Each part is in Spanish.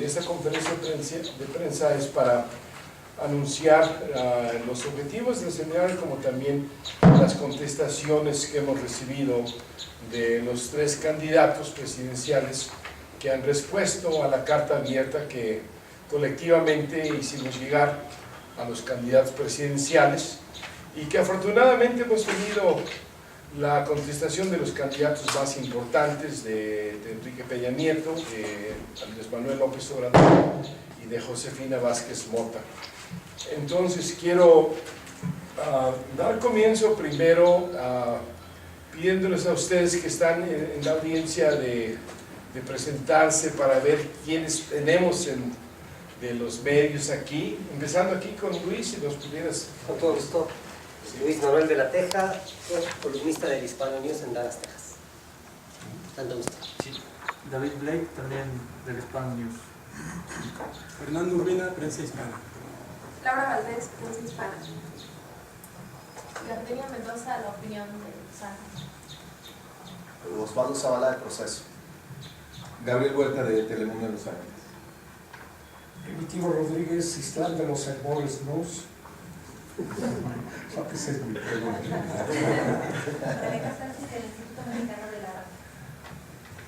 Esta conferencia de prensa es para anunciar los objetivos del seminario, como también las contestaciones que hemos recibido de los 3 candidatos presidenciales que han respuesto a la carta abierta que colectivamente hicimos llegar a los candidatos presidenciales, y que afortunadamente hemos tenido la contestación de los candidatos más importantes, de Enrique Peña Nieto, de Andrés Manuel López Obrador y de Josefina Vázquez Mota. Entonces quiero dar comienzo primero pidiéndoles a ustedes que están en la audiencia de presentarse para ver quiénes tenemos de los medios aquí, empezando aquí con Luis, si nos pudieras. Con todo gusto. Luis Manuel de la Teja, columnista del Hispano News en Dallas, Texas. Tanto gusto. Sí. David Blake, también del Hispano News. Fernando Urbina, prensa hispana. Laura Valdés, prensa hispana. Gardenia Mendoza, La Opinión de Santos. Osvaldo Zavala, de Proceso. Gabriel Huerta, de Telemundo de Los Ángeles. Primitivo Rodríguez, Islán de los Hermores News. Rebeca Sánchez, del Instituto Mexicano de la Radio.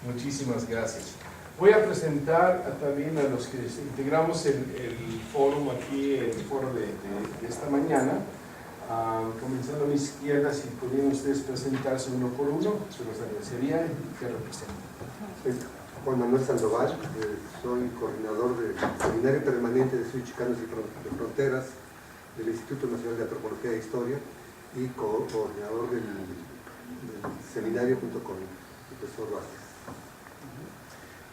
Muchísimas gracias. Voy a presentar también a los que integramos el foro aquí, el foro de esta mañana. Comenzando a mi izquierda, si pudieran ustedes presentarse uno por uno, se los agradecería. ¿Qué representan? Soy Juan Manuel Sandoval, soy coordinador del Seminario Permanente de Estudios Chicanos y de Fronteras del Instituto Nacional de Antropología e Historia y coordinador del seminario junto con el profesor Vázquez.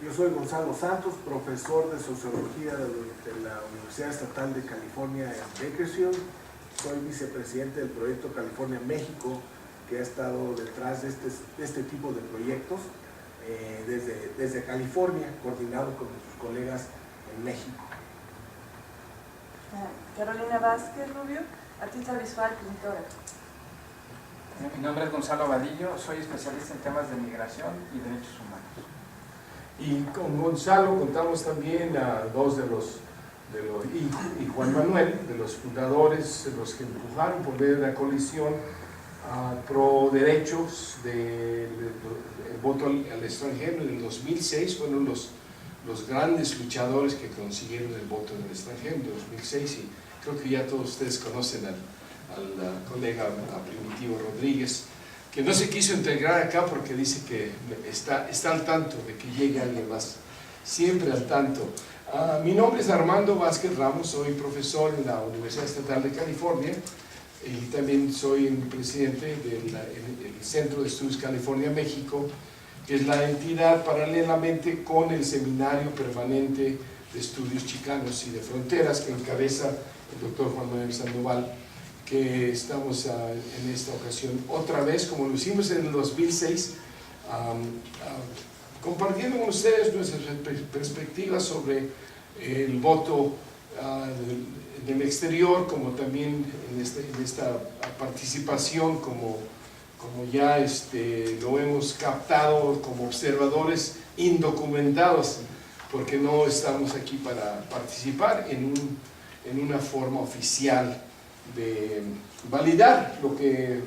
Yo soy Gonzalo Santos, profesor de Sociología de la Universidad Estatal de California en Bakersfield. Soy vicepresidente del proyecto California México, que ha estado detrás de este tipo de proyectos desde California, coordinado con nuestros colegas en México. Carolina Vázquez Rubio, artista visual, pintora. Mi nombre es Gonzalo Vadillo, soy especialista en temas de migración y derechos humanos. Y con Gonzalo contamos también a dos y Juan Manuel, de los fundadores, los que empujaron por medio de la coalición pro derechos del voto al extranjero. En el 2006 fueron los grandes luchadores que consiguieron el voto en el extranjero en 2006, y creo que ya todos ustedes conocen al colega Primitivo Rodríguez, que no se quiso integrar acá porque dice que está al tanto de que llegue alguien más, siempre al tanto. Mi nombre es Armando Vázquez Ramos, soy profesor en la Universidad Estatal de California y también soy el presidente del Centro de Estudios California México, que es la entidad paralelamente con el Seminario Permanente de Estudios Chicanos y de Fronteras, que encabeza el doctor Juan Manuel Sandoval, que estamos en esta ocasión otra vez, como lo hicimos en el 2006, compartiendo con ustedes nuestras perspectivas sobre el voto del exterior, como también en esta participación como ya lo hemos captado como observadores indocumentados, porque no estamos aquí para participar en una forma oficial de validar lo que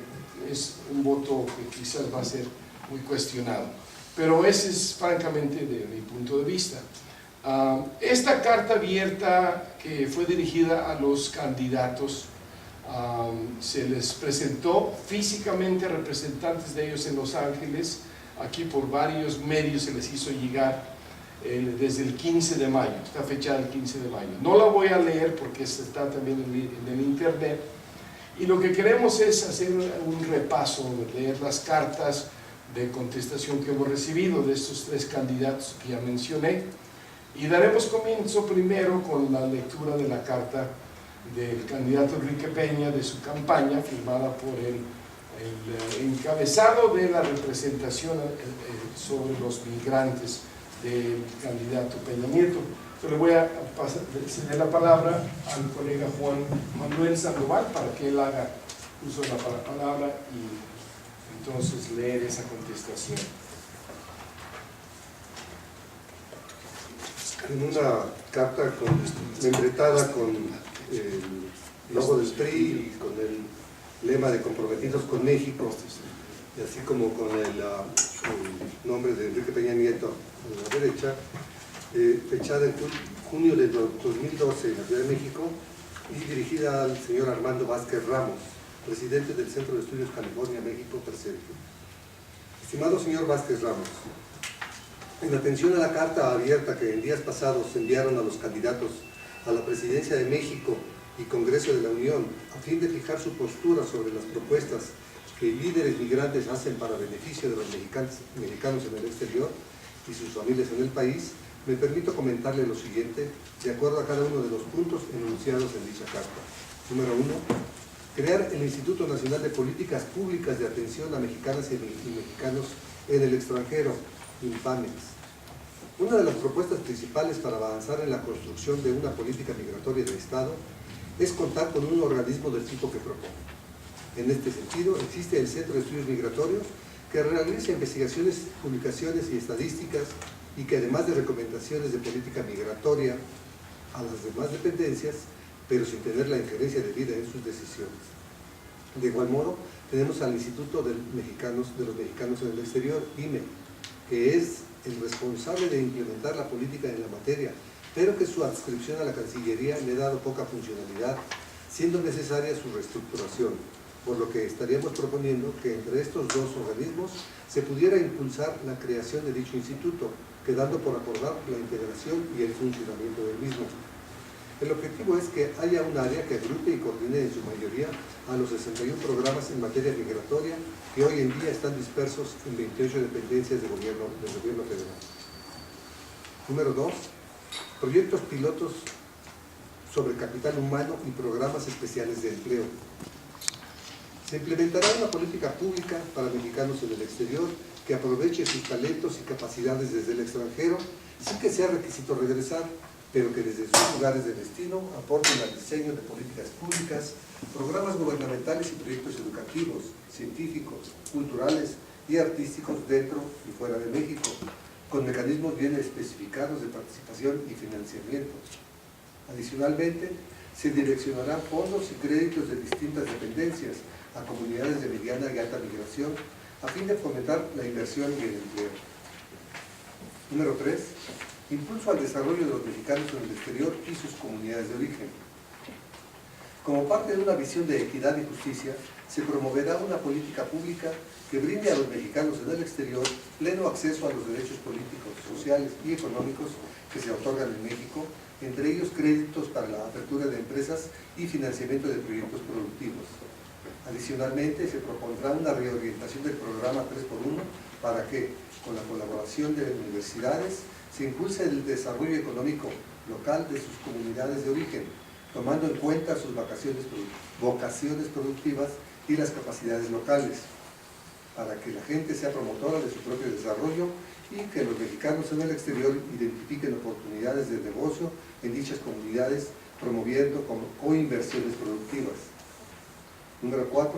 es un voto que quizás va a ser muy cuestionado. Pero ese es francamente de mi punto de vista. Esta carta abierta que fue dirigida a los candidatos, se les presentó físicamente a representantes de ellos en Los Ángeles. Aquí por varios medios se les hizo llegar desde el 15 de mayo, está fechada el 15 de mayo. No la voy a leer porque está también en el internet, y lo que queremos es hacer un repaso, leer las cartas de contestación que hemos recibido de estos 3 candidatos que ya mencioné, y daremos comienzo primero con la lectura de la carta del candidato Enrique Peña, de su campaña, firmada por el encabezado de la representación sobre los migrantes del candidato Peña Nieto. Yo le voy a ceder la palabra al colega Juan Manuel Sandoval para que él haga uso de la palabra y entonces leer esa contestación. en una carta membretada con el logo del PRI y con el lema de Comprometidos con México, y así como con el nombre de Enrique Peña Nieto a la derecha, fechada en junio de 2012 en la Ciudad de México y dirigida al señor Armando Vázquez Ramos, presidente del Centro de Estudios California, México, presente. Estimado señor Vázquez Ramos, en atención a la carta abierta que en días pasados enviaron a los candidatos a la presidencia de México y Congreso de la Unión a fin de fijar su postura sobre las propuestas que líderes migrantes hacen para beneficio de los mexicanos en el exterior y sus familias en el país, me permito comentarle lo siguiente, de acuerdo a cada uno de los puntos enunciados en dicha carta. Número 1. Crear el Instituto Nacional de Políticas Públicas de Atención a Mexicanas y Mexicanos en el extranjero, INPAMEX. Una de las propuestas principales para avanzar en la construcción de una política migratoria de Estado es contar con un organismo del tipo que propone. En este sentido, existe el Centro de Estudios Migratorios, que realiza investigaciones, publicaciones y estadísticas y que además de recomendaciones de política migratoria a las demás dependencias, pero sin tener la injerencia debida en sus decisiones. De igual modo, tenemos al Instituto de los Mexicanos en el Exterior, IME, que es el responsable de implementar la política en la materia, pero que su adscripción a la Cancillería le ha dado poca funcionalidad, siendo necesaria su reestructuración, por lo que estaríamos proponiendo que entre estos dos organismos se pudiera impulsar la creación de dicho instituto, quedando por acordar la integración y el funcionamiento del mismo. El objetivo es que haya un área que agrupe y coordine en su mayoría a los 61 programas en materia migratoria que hoy en día están dispersos en 28 dependencias del gobierno federal. Número 2. Proyectos pilotos sobre capital humano y programas especiales de empleo. Se implementará una política pública para mexicanos en el exterior que aproveche sus talentos y capacidades desde el extranjero sin que sea requisito regresar, pero que desde sus lugares de destino aporten al diseño de políticas públicas, programas gubernamentales y proyectos educativos, científicos, culturales y artísticos dentro y fuera de México, con mecanismos bien especificados de participación y financiamiento. Adicionalmente, se direccionarán fondos y créditos de distintas dependencias a comunidades de mediana y alta migración a fin de fomentar la inversión y el empleo. Número 3. Impulso al desarrollo de los mexicanos en el exterior y sus comunidades de origen. Como parte de una visión de equidad y justicia, se promoverá una política pública que brinde a los mexicanos en el exterior pleno acceso a los derechos políticos, sociales y económicos que se otorgan en México, entre ellos créditos para la apertura de empresas y financiamiento de proyectos productivos. Adicionalmente, se propondrá una reorientación del programa 3x1 para que, con la colaboración de universidades, se impulse el desarrollo económico local de sus comunidades de origen, tomando en cuenta sus vocaciones productivas y las capacidades locales, para que la gente sea promotora de su propio desarrollo y que los mexicanos en el exterior identifiquen oportunidades de negocio en dichas comunidades, promoviendo coinversiones productivas. Número 4.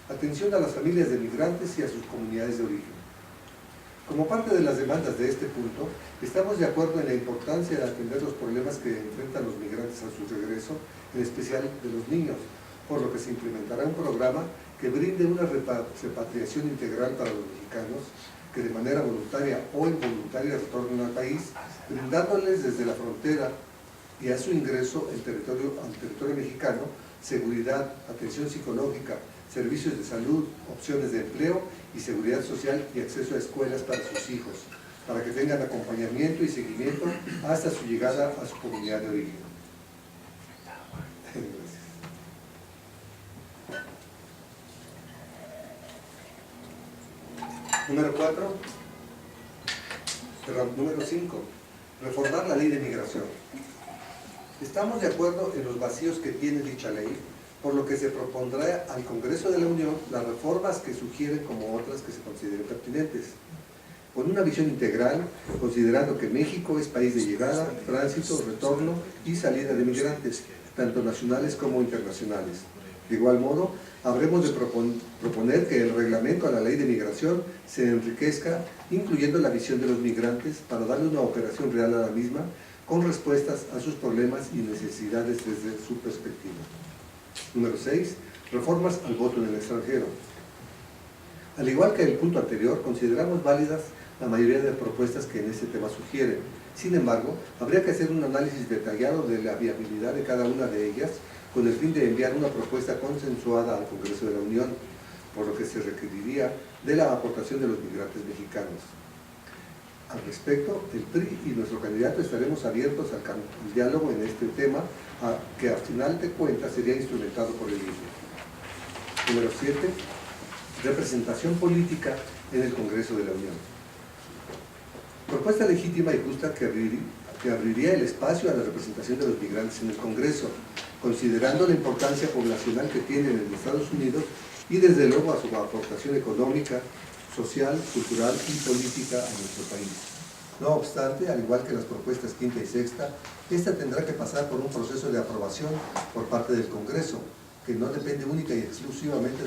Atención a las familias de migrantes y a sus comunidades de origen. Como parte de las demandas de este punto, estamos de acuerdo en la importancia de atender los problemas que enfrentan los migrantes a su regreso, en especial de los niños, por lo que se implementará un programa que brinde una repatriación integral para los mexicanos que de manera voluntaria o involuntaria retornen al país, brindándoles desde la frontera y a su ingreso al territorio mexicano seguridad, atención psicológica, servicios de salud, opciones de empleo y seguridad social y acceso a escuelas para sus hijos, para que tengan acompañamiento y seguimiento hasta su llegada a su comunidad de origen. Número 5. Reformar la ley de migración. Estamos de acuerdo en los vacíos que tiene dicha ley, por lo que se propondrá al Congreso de la Unión las reformas que sugieren como otras que se consideren pertinentes, con una visión integral, considerando que México es país de llegada, tránsito, retorno y salida de migrantes, tanto nacionales como internacionales. De igual modo, habremos de proponer que el reglamento a la ley de migración se enriquezca, incluyendo la visión de los migrantes, para darle una operación real a la misma, con respuestas a sus problemas y necesidades desde su perspectiva. Número 6. Reformas al voto en el extranjero. Al igual que el punto anterior, consideramos válidas la mayoría de propuestas que en este tema sugieren. Sin embargo, habría que hacer un análisis detallado de la viabilidad de cada una de ellas con el fin de enviar una propuesta consensuada al Congreso de la Unión, por lo que se requeriría de la aportación de los migrantes mexicanos. Al respecto, el PRI y nuestro candidato estaremos abiertos al diálogo en este tema, que al final de cuentas sería instrumentado por el mismo. Número 7. Representación política en el Congreso de la Unión. Propuesta legítima y justa que abriría el espacio a la representación de los migrantes en el Congreso, considerando la importancia poblacional que tienen en Estados Unidos y desde luego a su aportación económica, social, cultural y política a nuestro país. No obstante, al igual que las propuestas quinta y sexta, esta tendrá que pasar por un proceso de aprobación por parte del Congreso, que no depende única y exclusivamente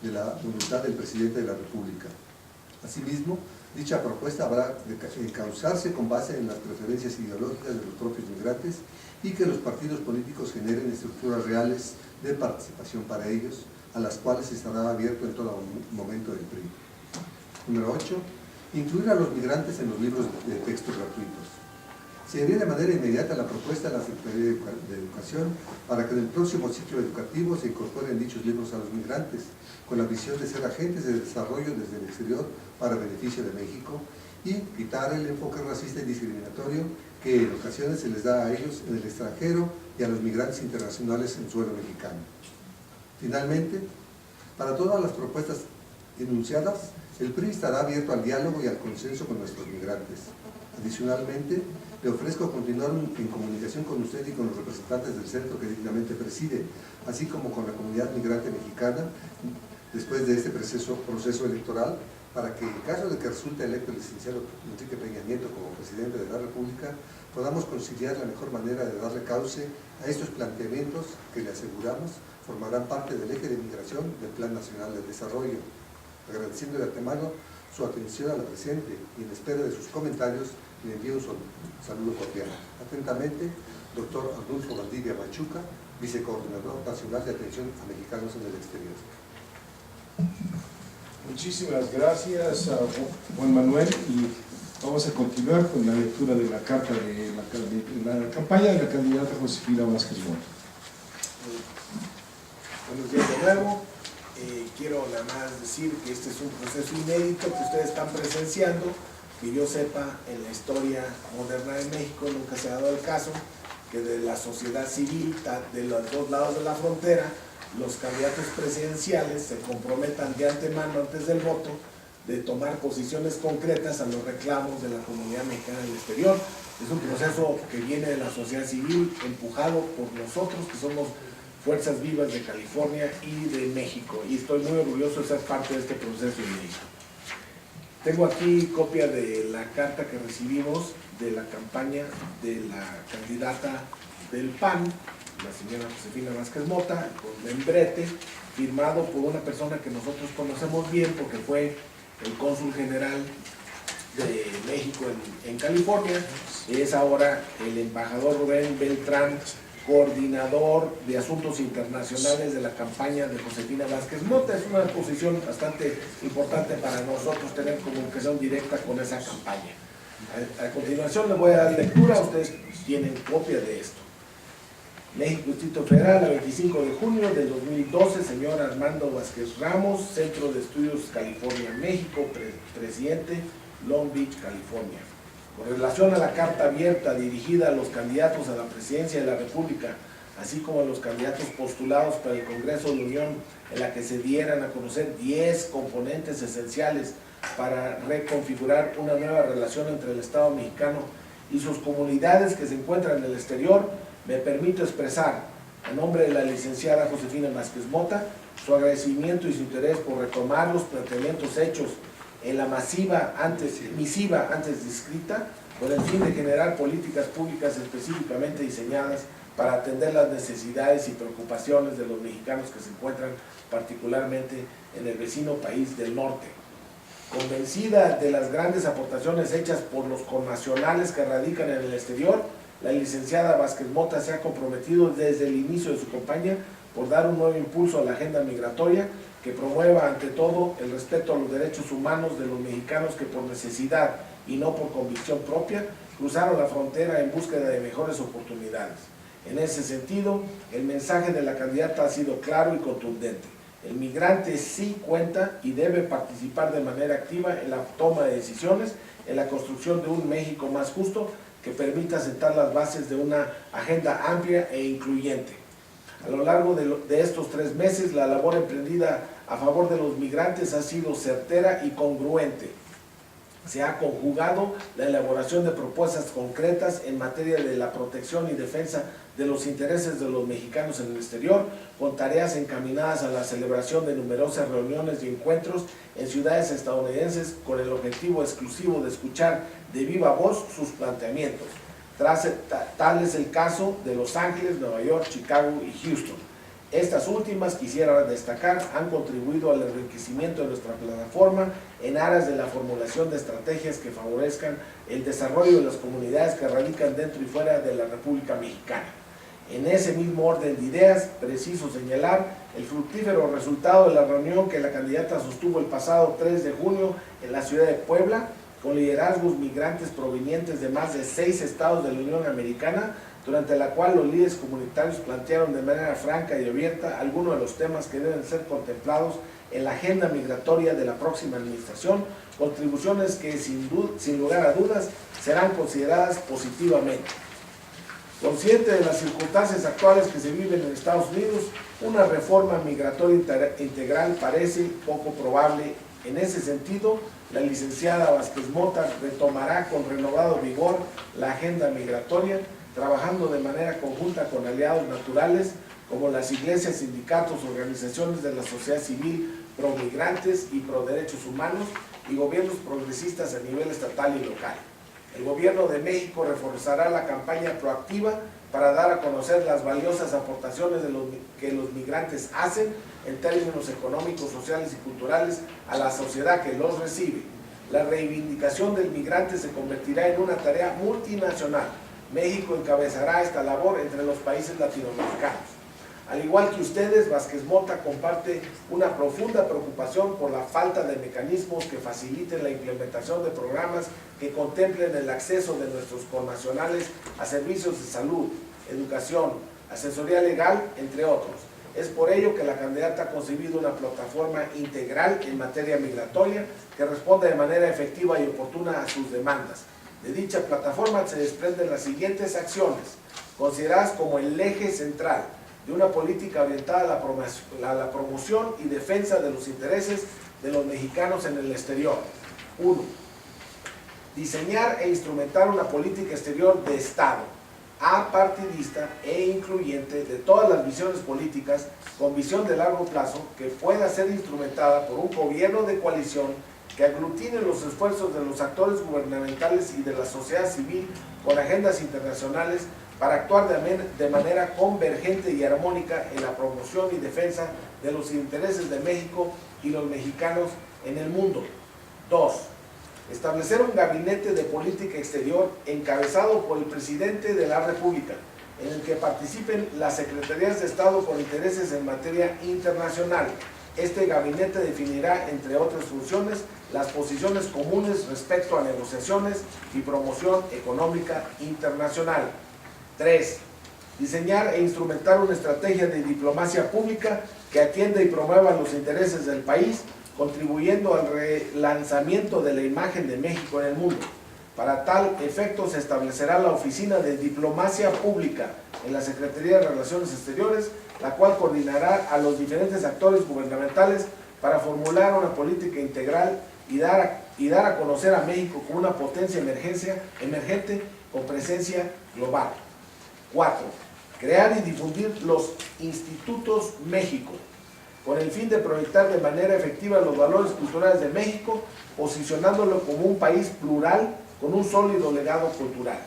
de la voluntad del Presidente de la República. Asimismo, dicha propuesta habrá de encauzarse con base en las preferencias ideológicas de los propios migrantes y que los partidos políticos generen estructuras reales de participación para ellos, a las cuales estará abierto en todo momento el PRI. Número 8. Incluir a los migrantes en los libros de texto gratuitos. Se haría de manera inmediata la propuesta de la Secretaría de Educación para que en el próximo ciclo educativo se incorporen dichos libros a los migrantes, con la visión de ser agentes de desarrollo desde el exterior para beneficio de México y quitar el enfoque racista y discriminatorio que en ocasiones se les da a ellos en el extranjero y a los migrantes internacionales en suelo mexicano. Finalmente, para todas las propuestas enunciadas, el PRI estará abierto al diálogo y al consenso con nuestros migrantes. Adicionalmente, le ofrezco continuar en comunicación con usted y con los representantes del centro que dignamente preside, así como con la comunidad migrante mexicana, después de este proceso electoral, para que en caso de que resulte electo el licenciado Enrique Peña Nieto como presidente de la República, podamos conciliar la mejor manera de darle cauce a estos planteamientos que le aseguramos formarán parte del eje de migración del Plan Nacional de Desarrollo. Agradeciendo de antemano su atención a la presente y en espera de sus comentarios, le envío un saludo cordial. Atentamente, doctor Arnulfo Valdivia Machuca, vicecoordinador nacional de atención a mexicanos en el exterior. Muchísimas gracias a Juan Manuel y vamos a continuar con la lectura de la carta de la campaña de la candidata Josefina Vázquez Mota. Buenos días de nuevo. Quiero nada más decir que este es un proceso inédito que ustedes están presenciando, que yo sepa en la historia moderna de México nunca se ha dado el caso que de la sociedad civil de los dos lados de la frontera los candidatos presidenciales se comprometan de antemano antes del voto de tomar posiciones concretas a los reclamos de la comunidad mexicana en el exterior. Es un proceso que viene de la sociedad civil empujado por nosotros que somos Fuerzas Vivas de California y de México, y estoy muy orgulloso de ser parte de este proceso inédito. Tengo aquí copia de la carta que recibimos de la campaña de la candidata del PAN, la señora Josefina Vázquez Mota, con membrete, firmado por una persona que nosotros conocemos bien porque fue el cónsul general de México en California, es ahora el embajador Rubén Beltrán, coordinador de asuntos internacionales de la campaña de Josefina Vázquez Mota. Es una posición bastante importante para nosotros tener comunicación directa con esa campaña. A continuación les voy a dar lectura, ustedes tienen copia de esto. México, Distrito Federal, a 25 de junio del 2012, señor Armando Vázquez Ramos, Centro de Estudios California, México, presidente, Long Beach, California. Con relación a la carta abierta dirigida a los candidatos a la presidencia de la República, así como a los candidatos postulados para el Congreso de la Unión, en la que se dieran a conocer 10 componentes esenciales para reconfigurar una nueva relación entre el Estado mexicano y sus comunidades que se encuentran en el exterior, me permito expresar, a nombre de la licenciada Josefina Vázquez Mota, su agradecimiento y su interés por retomar los planteamientos hechos en la misiva antes descrita, con el fin de generar políticas públicas específicamente diseñadas para atender las necesidades y preocupaciones de los mexicanos que se encuentran particularmente en el vecino país del norte. Convencida de las grandes aportaciones hechas por los connacionales que radican en el exterior, La licenciada Vázquez Mota se ha comprometido desde el inicio de su campaña por dar un nuevo impulso a la agenda migratoria que promueva ante todo el respeto a los derechos humanos de los mexicanos que por necesidad y no por convicción propia cruzaron la frontera en búsqueda de mejores oportunidades. En ese sentido, el mensaje de la candidata ha sido claro y contundente. El migrante sí cuenta y debe participar de manera activa en la toma de decisiones, en la construcción de un México más justo que permita sentar las bases de una agenda amplia e incluyente. A lo largo de estos 3 meses, la labor emprendida a favor de los migrantes ha sido certera y congruente. Se ha conjugado la elaboración de propuestas concretas en materia de la protección y defensa de los intereses de los mexicanos en el exterior, con tareas encaminadas a la celebración de numerosas reuniones y encuentros en ciudades estadounidenses con el objetivo exclusivo de escuchar de viva voz sus planteamientos. Tal es el caso de Los Ángeles, Nueva York, Chicago y Houston. Estas últimas, quisiera destacar, han contribuido al enriquecimiento de nuestra plataforma en aras de la formulación de estrategias que favorezcan el desarrollo de las comunidades que radican dentro y fuera de la República Mexicana. En ese mismo orden de ideas, preciso señalar el fructífero resultado de la reunión que la candidata sostuvo el pasado 3 de junio en la ciudad de Puebla, con liderazgos migrantes provenientes de más de 6 estados de la Unión Americana, durante la cual los líderes comunitarios plantearon de manera franca y abierta algunos de los temas que deben ser contemplados en la agenda migratoria de la próxima administración, contribuciones que sin lugar a dudas serán consideradas positivamente. Consciente de las circunstancias actuales que se viven en Estados Unidos, una reforma migratoria integral parece poco probable. En ese sentido, la licenciada Vázquez Mota retomará con renovado vigor la agenda migratoria, trabajando de manera conjunta con aliados naturales como las iglesias, sindicatos, organizaciones de la sociedad civil, pro migrantes y pro derechos humanos y gobiernos progresistas a nivel estatal y local. El gobierno de México reforzará la campaña proactiva para dar a conocer las valiosas aportaciones que los migrantes hacen en términos económicos, sociales y culturales a la sociedad que los recibe. La reivindicación del migrante se convertirá en una tarea multinacional. México encabezará esta labor entre los países latinoamericanos. Al igual que ustedes, Vázquez Mota comparte una profunda preocupación por la falta de mecanismos que faciliten la implementación de programas que contemplen el acceso de nuestros connacionales a servicios de salud, educación, asesoría legal, entre otros. Es por ello que la candidata ha concebido una plataforma integral en materia migratoria que responda de manera efectiva y oportuna a sus demandas. De dicha plataforma se desprenden las siguientes acciones, consideradas como el eje central de una política orientada a la promoción y defensa de los intereses de los mexicanos en el exterior. 1. Diseñar e instrumentar una política exterior de Estado, apartidista e incluyente de todas las visiones políticas con visión de largo plazo que pueda ser instrumentada por un gobierno de coalición que aglutine los esfuerzos de los actores gubernamentales y de la sociedad civil con agendas internacionales para actuar de manera convergente y armónica en la promoción y defensa de los intereses de México y los mexicanos en el mundo. 2. Establecer un gabinete de política exterior encabezado por el presidente de la República, en el que participen las secretarías de Estado con intereses en materia internacional. Este gabinete definirá, entre otras funciones, las posiciones comunes respecto a negociaciones y promoción económica internacional. 3. Diseñar e instrumentar una estrategia de diplomacia pública que atienda y promueva los intereses del país, contribuyendo al relanzamiento de la imagen de México en el mundo. Para tal efecto se establecerá la Oficina de Diplomacia Pública en la Secretaría de Relaciones Exteriores, la cual coordinará a los diferentes actores gubernamentales para formular una política integral y dar a conocer a México como una potencia emergente con presencia global. 4. Crear y difundir los Institutos México, con el fin de proyectar de manera efectiva los valores culturales de México, posicionándolo como un país plural con un sólido legado cultural.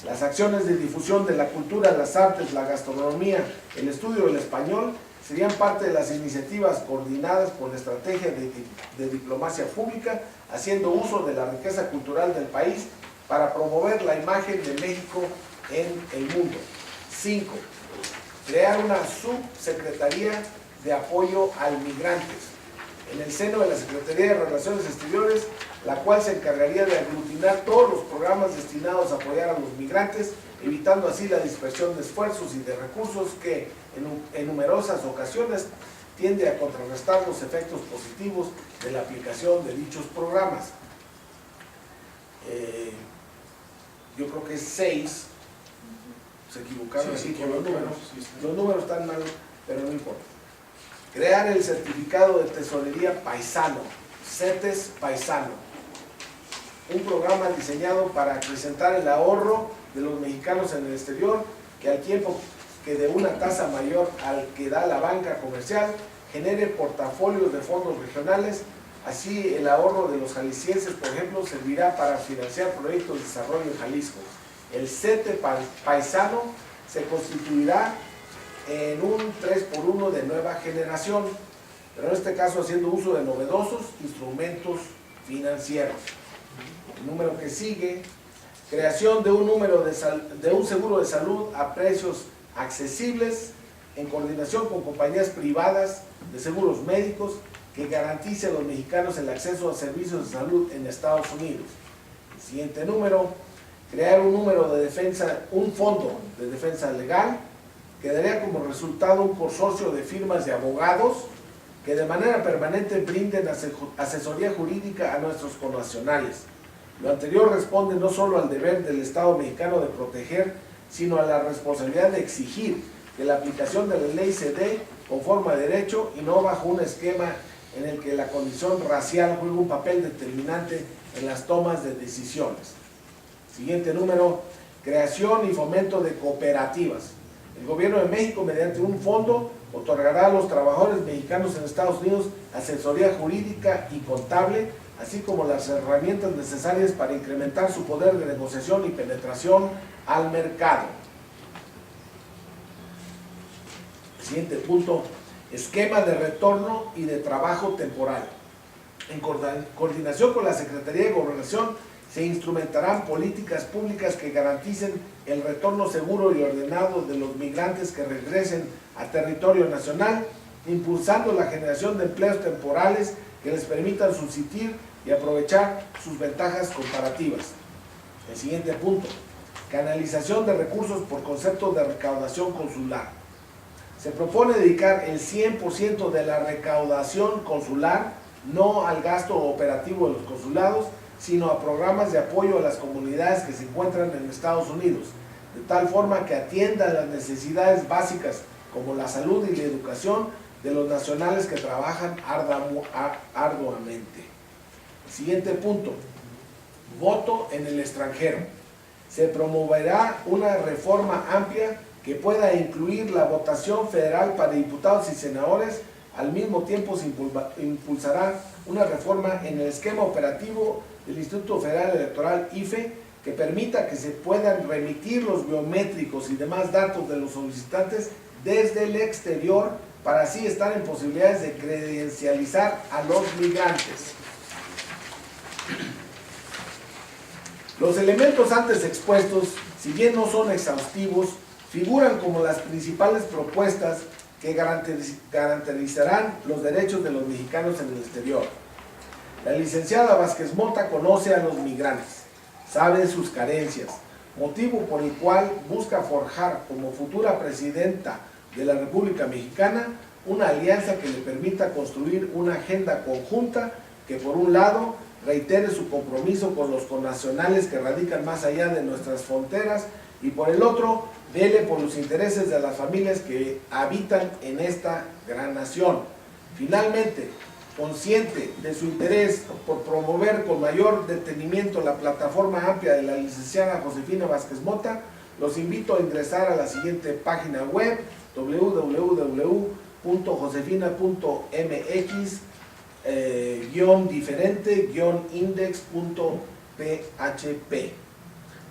Las acciones de difusión de la cultura, las artes, la gastronomía, el estudio del español serían parte de las iniciativas coordinadas por la estrategia de diplomacia pública, haciendo uso de la riqueza cultural del país para promover la imagen de México en el mundo. 5. Crear una subsecretaría de apoyo al migrantes en el seno de la Secretaría de Relaciones Exteriores, la cual se encargaría de aglutinar todos los programas destinados a apoyar a los migrantes, evitando así la dispersión de esfuerzos y de recursos que en numerosas ocasiones tiende a contrarrestar los efectos positivos de la aplicación de dichos programas. Yo creo que es 6, se equivocaron Sí, aquí se con los equivocaron, números. sí, está. Los números están mal, pero no importa. Crear el certificado de tesorería paisano, CETES paisano, un programa diseñado para acrecentar el ahorro de los mexicanos en el exterior, que al tiempo que de una tasa mayor al que da la banca comercial, genere portafolios de fondos regionales. Así el ahorro de los jaliscienses, por ejemplo, servirá para financiar proyectos de desarrollo en Jalisco. El CETE paisano se constituirá en un 3x1 de nueva generación, pero en este caso haciendo uso de novedosos instrumentos financieros. El número que sigue, creación de un seguro de salud a precios accesibles en coordinación con compañías privadas de seguros médicos que garantice a los mexicanos el acceso a servicios de salud en Estados Unidos. El siguiente número, crear un fondo de defensa legal que daría como resultado un consorcio de firmas de abogados que de manera permanente brinden asesoría jurídica a nuestros connacionales. Lo anterior responde no solo al deber del Estado mexicano de proteger, sino a la responsabilidad de exigir que la aplicación de la ley se dé conforme a derecho y no bajo un esquema en el que la condición racial juega un papel determinante en las tomas de decisiones. Siguiente número, creación y fomento de cooperativas. El gobierno de México, mediante un fondo, otorgará a los trabajadores mexicanos en Estados Unidos asesoría jurídica y contable, así como las herramientas necesarias para incrementar su poder de negociación y penetración al mercado. Siguiente punto, esquema de retorno y de trabajo temporal. En coordinación con la Secretaría de Gobernación se instrumentarán políticas públicas que garanticen el retorno seguro y ordenado de los migrantes que regresen a territorio nacional, impulsando la generación de empleos temporales que les permitan subsistir y aprovechar sus ventajas comparativas. El siguiente punto, canalización de recursos por concepto de recaudación consular. Se propone dedicar el 100% de la recaudación consular no al gasto operativo de los consulados, sino a programas de apoyo a las comunidades que se encuentran en Estados Unidos, de tal forma que atiendan las necesidades básicas como la salud y la educación de los nacionales que trabajan arduamente. El siguiente punto, voto en el extranjero. Se promoverá una reforma amplia que pueda incluir la votación federal para diputados y senadores. Al mismo tiempo se impulsará una reforma en el esquema operativo del Instituto Federal Electoral IFE que permita que se puedan remitir los biométricos y demás datos de los solicitantes desde el exterior para así estar en posibilidades de credencializar a los migrantes. Los elementos antes expuestos, si bien no son exhaustivos, figuran como las principales propuestas que garantizarán los derechos de los mexicanos en el exterior. La licenciada Vázquez Mota conoce a los migrantes, sabe de sus carencias, motivo por el cual busca forjar como futura presidenta de la República Mexicana una alianza que le permita construir una agenda conjunta que por un lado reitere su compromiso con los connacionales que radican más allá de nuestras fronteras y por el otro vele por los intereses de las familias que habitan en esta gran nación. Finalmente, consciente de su interés por promover con mayor detenimiento la plataforma amplia de la licenciada Josefina Vázquez Mota, los invito a ingresar a la siguiente página web www.josefina.mx-diferente-index.php,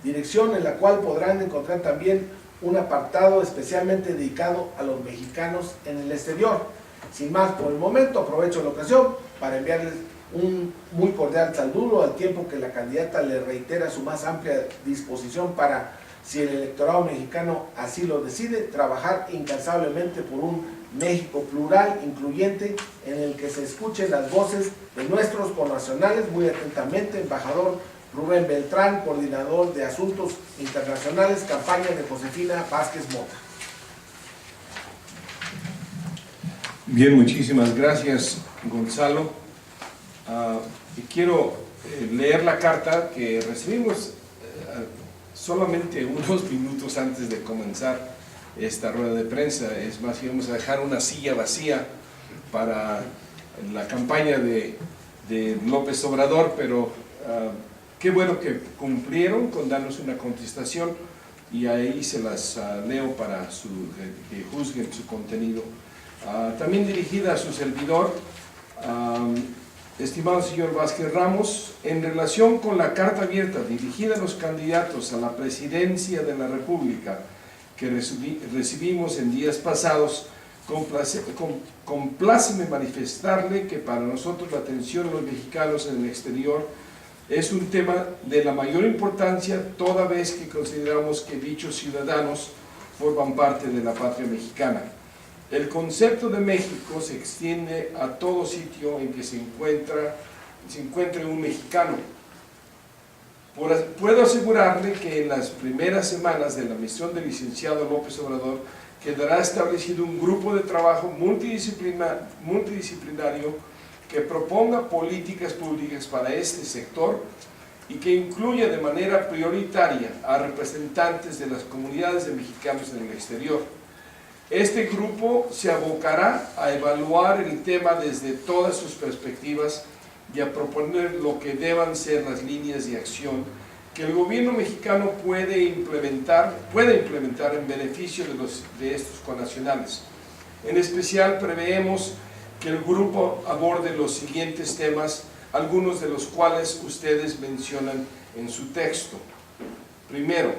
dirección en la cual podrán encontrar también un apartado especialmente dedicado a los mexicanos en el exterior. Sin más por el momento, aprovecho la ocasión para enviarles un muy cordial saludo al tiempo que la candidata le reitera su más amplia disposición para si el electorado mexicano así lo decide, trabajar incansablemente por un México plural, incluyente, en el que se escuchen las voces de nuestros connacionales. Muy atentamente, embajador Rubén Beltrán, coordinador de Asuntos Internacionales, campaña de Josefina Vázquez Mota. Bien, muchísimas gracias, Gonzalo. Y quiero leer la carta que recibimos solamente unos minutos antes de comenzar esta rueda de prensa. Es más, íbamos a dejar una silla vacía para la campaña de López Obrador, pero qué bueno que cumplieron con darnos una contestación, y ahí se las leo para que juzguen su contenido. También dirigida a su servidor, estimado señor Vázquez Ramos, en relación con la carta abierta dirigida a los candidatos a la presidencia de la República que recibimos en días pasados, compláceme manifestarle que para nosotros la atención a los mexicanos en el exterior es un tema de la mayor importancia, toda vez que consideramos que dichos ciudadanos forman parte de la patria mexicana. El concepto de México se extiende a todo sitio en que se encuentre un mexicano. Puedo asegurarle que en las primeras semanas de la misión del licenciado López Obrador quedará establecido un grupo de trabajo multidisciplinario que proponga políticas públicas para este sector y que incluya de manera prioritaria a representantes de las comunidades de mexicanos en el exterior. Este grupo se abocará a evaluar el tema desde todas sus perspectivas y a proponer lo que deban ser las líneas de acción que el gobierno mexicano puede implementar en beneficio de estos connacionales. En especial, preveemos que el grupo aborde los siguientes temas, algunos de los cuales ustedes mencionan en su texto. Primero,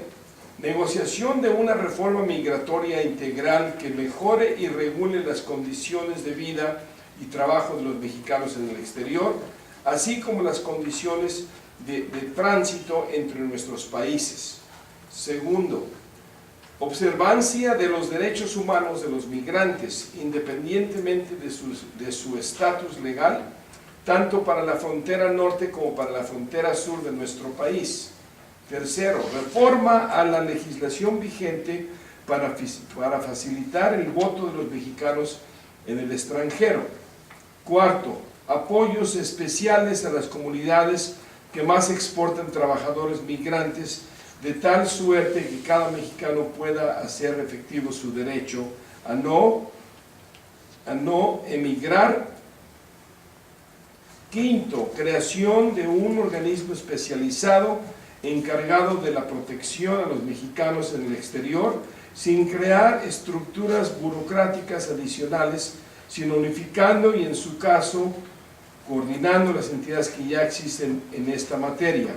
negociación de una reforma migratoria integral que mejore y regule las condiciones de vida y trabajo de los mexicanos en el exterior, así como las condiciones de tránsito entre nuestros países. Segundo, observancia de los derechos humanos de los migrantes, independientemente de su estatus legal, tanto para la frontera norte como para la frontera sur de nuestro país. Tercero, reforma a la legislación vigente para facilitar el voto de los mexicanos en el extranjero. Cuarto, apoyos especiales a las comunidades que más exportan trabajadores migrantes, de tal suerte que cada mexicano pueda hacer efectivo su derecho a no emigrar. Quinto, creación de un organismo especializado encargado de la protección a los mexicanos en el exterior, sin crear estructuras burocráticas adicionales, sino unificando y, en su caso, coordinando las entidades que ya existen en esta materia.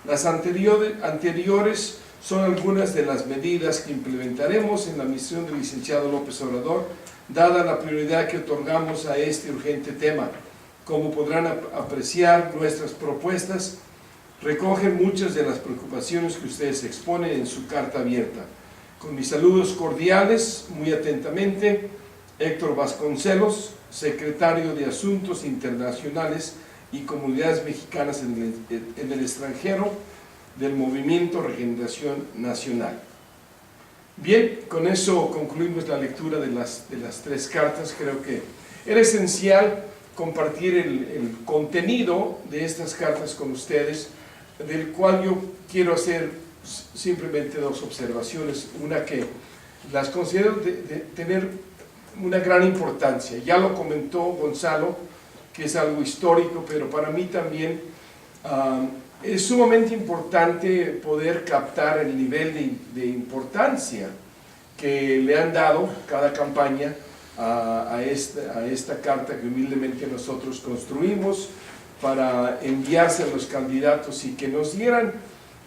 Las anteriores son algunas de las medidas que implementaremos en la misión del licenciado López Obrador, dada la prioridad que otorgamos a este urgente tema. Como podrán apreciar, nuestras propuestas recogen muchas de las preocupaciones que ustedes exponen en su carta abierta. Con mis saludos cordiales, muy atentamente, Héctor Vasconcelos, secretario de Asuntos Internacionales y Comunidades Mexicanas en el extranjero del Movimiento Regeneración Nacional. Bien, con eso concluimos la lectura de las tres cartas. Creo que era esencial compartir el contenido de estas cartas con ustedes, del cual yo quiero hacer simplemente dos observaciones. Una que las considero de tener una gran importancia. Ya lo comentó Gonzalo, que es algo histórico, pero para mí también es sumamente importante poder captar el nivel de importancia que le han dado cada campaña a esta carta que humildemente nosotros construimos para enviarse a los candidatos y que nos dieran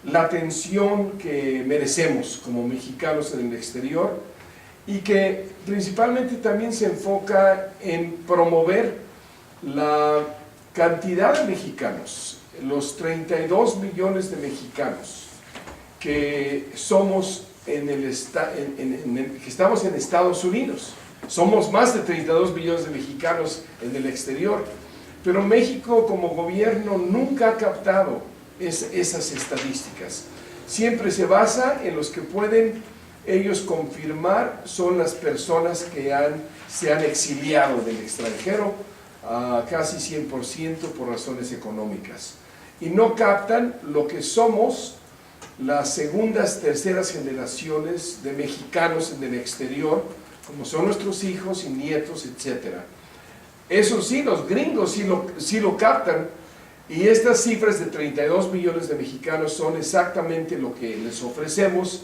la atención que merecemos como mexicanos en el exterior, y que principalmente también se enfoca en promover la cantidad de mexicanos, los 32 millones de mexicanos que somos que estamos en Estados Unidos. Somos más de 32 millones de mexicanos en el exterior, pero México como gobierno nunca ha captado esas estadísticas. Siempre se basa en los que pueden ellos confirmar son las personas que se han exiliado del extranjero, casi 100% por razones económicas. Y no captan lo que somos las segundas, terceras generaciones de mexicanos en el exterior, como son nuestros hijos y nietos, etc. Eso sí, los gringos sí lo captan, y estas cifras de 32 millones de mexicanos son exactamente lo que les ofrecemos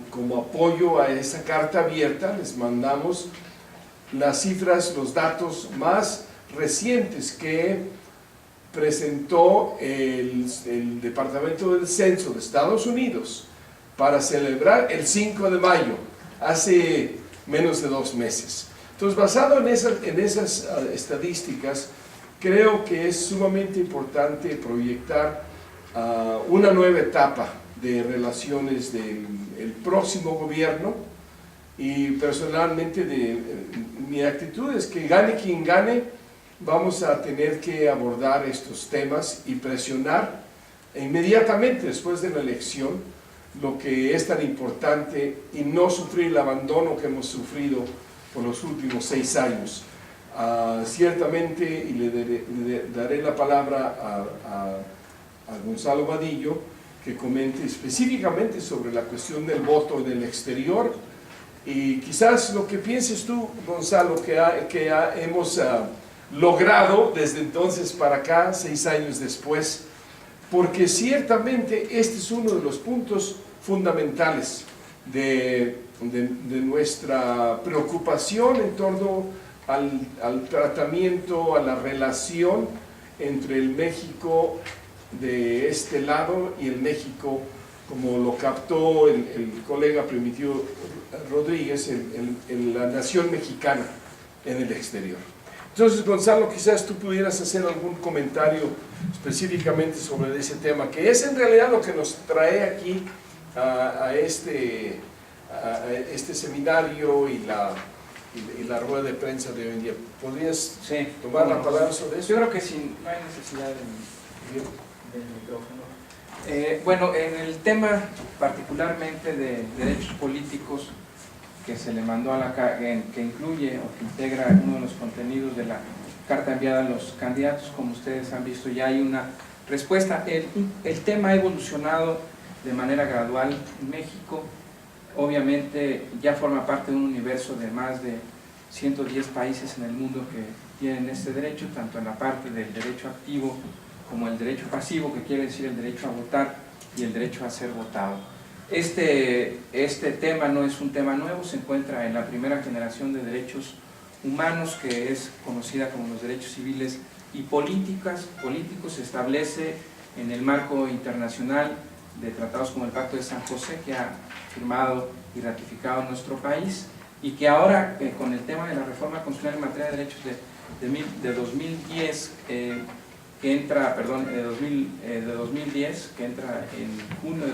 como apoyo a esa carta abierta. Les mandamos las cifras, los datos más recientes que presentó el Departamento del Censo de Estados Unidos para celebrar el 5 de mayo, hace menos de 2 meses. Entonces, basado en esas estadísticas, creo que es sumamente importante proyectar una nueva etapa de relaciones del próximo gobierno, y personalmente mi actitud es que gane quien gane, vamos a tener que abordar estos temas y presionar inmediatamente después de la elección lo que es tan importante y no sufrir el abandono que hemos sufrido por los últimos 6 años. Ciertamente, y le daré la palabra a Gonzalo Vadillo, que comente específicamente sobre la cuestión del voto en el exterior, y quizás lo que pienses tú, Gonzalo, que hemos logrado desde entonces para acá, 6 años después, porque ciertamente este es uno de los puntos fundamentales de nuestra preocupación en torno al tratamiento, a la relación entre el México de este lado y el México, como lo captó el colega Primitivo Rodríguez, en la nación mexicana en el exterior. Entonces, Gonzalo, quizás tú pudieras hacer algún comentario específicamente sobre ese tema, que es en realidad lo que nos trae aquí a este seminario y la rueda de prensa de hoy en día. ¿Podrías tomar la palabra sobre eso? Yo creo que sí, no hay necesidad del micrófono. Bueno, en el tema particularmente de derechos políticos, que se le mandó que incluye o que integra uno de los contenidos de la carta enviada a los candidatos, como ustedes han visto, ya hay una respuesta. El tema ha evolucionado de manera gradual en México. Obviamente ya forma parte de un universo de más de 110 países en el mundo que tienen este derecho, tanto en la parte del derecho activo como el derecho pasivo, que quiere decir el derecho a votar y el derecho a ser votado. Este tema no es un tema nuevo, se encuentra en la primera generación de derechos humanos, que es conocida como los derechos civiles y políticos. Se establece en el marco internacional de tratados como el Pacto de San José, que ha firmado y ratificado nuestro país, y que ahora con el tema de la reforma constitucional en materia de derechos de 2010, de 2010, que entra en junio